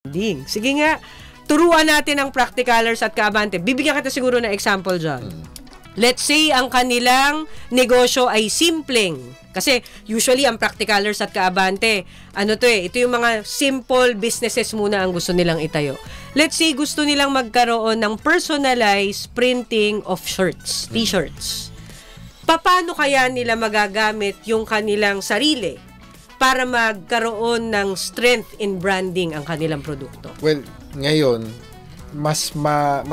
Ding. Sige nga, turuan natin ang practicalers at kaabante. Bibigyan kita siguro ng example dyan. Let's say, ang kanilang negosyo ay simpleng. Kasi usually, ang practicalers at kaabante, ito yung mga simple businesses muna ang gusto nilang itayo. Let's say, gusto nilang magkaroon ng personalized printing of shirts, t-shirts. Paano kaya nila magagamit yung kanilang sarili para magkaroon ng strength in branding ang kanilang produkto? Well, ngayon, mas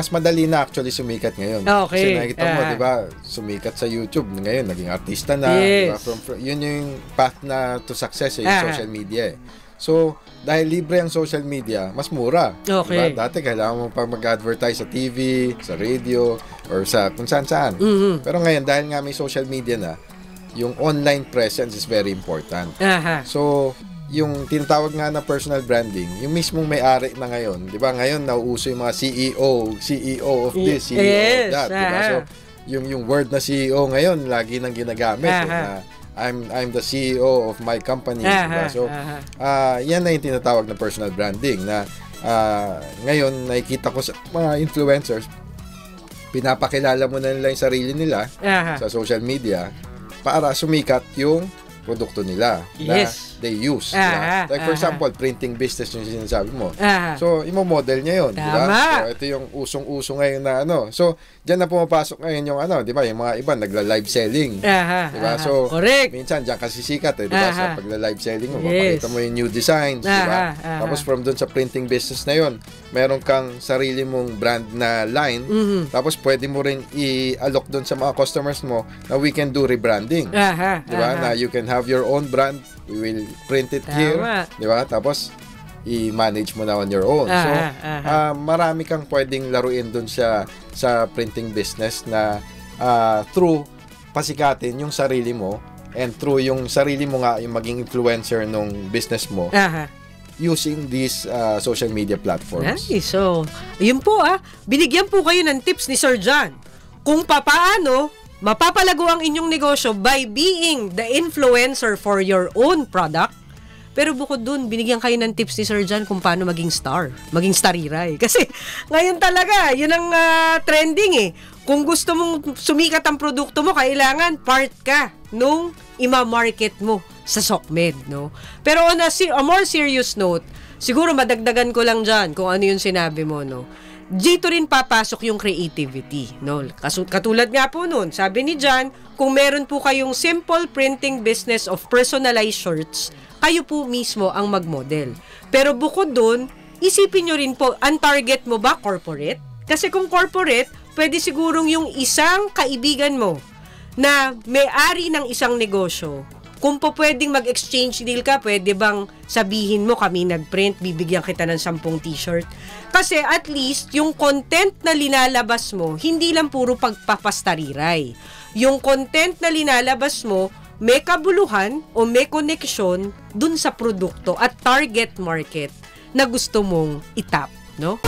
madali na actually sumikat ngayon. Okay. Kasi nakikita mo, di ba, sumikat sa YouTube. Ngayon, naging artista na. Yes. Diba? Yun yung path na to success, yung social media. So, dahil libre ang social media, mas mura. Okay. Diba? Dati, kailangan mo pa mag-advertise sa TV, sa radio, or sa kung saan-saan. Pero ngayon, dahil nga may social media na, yung online presence is very important. So, yung tinatawag nga na personal branding, yung mismong may-ari na ngayon, di ba, ngayon nauuso yung mga CEO of this, CEO of that, di ba? So, yung word na CEO ngayon, lagi nang ginagamit, na I'm the CEO of my company, di ba? So, yan na yung tinatawag na personal branding, na ngayon, nakikita ko sa mga influencers, pinapakilala mo na nila yung sarili nila sa social media para sumikat yung produkto nila na they use. Like for example, printing business yung sinasabi mo. So, imo-model niya yun. Diba? So, ito yung usong-uso ngayon na So, dyan na pumapasok ngayon yung diba? Yung mga iba, nagla-live selling. Diba? So, correct. Minsan, dyan kasi sikat diba? Sa pagla-live selling mo, mapakita mo yung new designs. Diba? Tapos, from dun sa printing business na yun, meron kang sarili mong brand na line. Tapos, pwede mo rin i-alok dun sa mga customers mo na we can do rebranding. Diba? Na you can have your own brand. We will print it here, di ba? Tapos, i-manage mo na on your own. So, marami kang pwedeng laruin dun sa printing business na through pasikatin yung sarili mo and through yung sarili mo nga yung maging influencer nung business mo using these social media platforms. Nice. So, yun po binigyan po kayo ng tips ni Sir John kung paano mapapalago ang inyong negosyo by being the influencer for your own product. Pero bukod dun, binigyan kayo ng tips ni Sir John kung paano maging stariray. Kasi ngayon talaga, yun ang trending Kung gusto mong sumikat ang produkto mo, kailangan part ka nung ima-market mo sa SOCMED, no? Pero on a more serious note, siguro madagdagan ko lang dyan kung ano yung sinabi mo, no? Dito rin papasok yung creativity, no? Katulad nga po nun, sabi ni John, kung meron po kayong simple printing business of personalized shirts, kayo po mismo ang mag-model. Pero bukod dun, isipin nyo rin po, ang target mo ba corporate? Kasi kung corporate, pwede sigurong yung isang kaibigan mo na may-ari ng isang negosyo, kung po pwedeng mag-exchange deal ka, pwede bang sabihin mo kami nag-print, bibigyan kita ng 10 t-shirt? Kasi at least, yung content na linalabas mo, hindi lang puro pagpapastariray. Yung content na linalabas mo, may kabuluhan o may connection dun sa produkto at target market na gusto mong itap, no?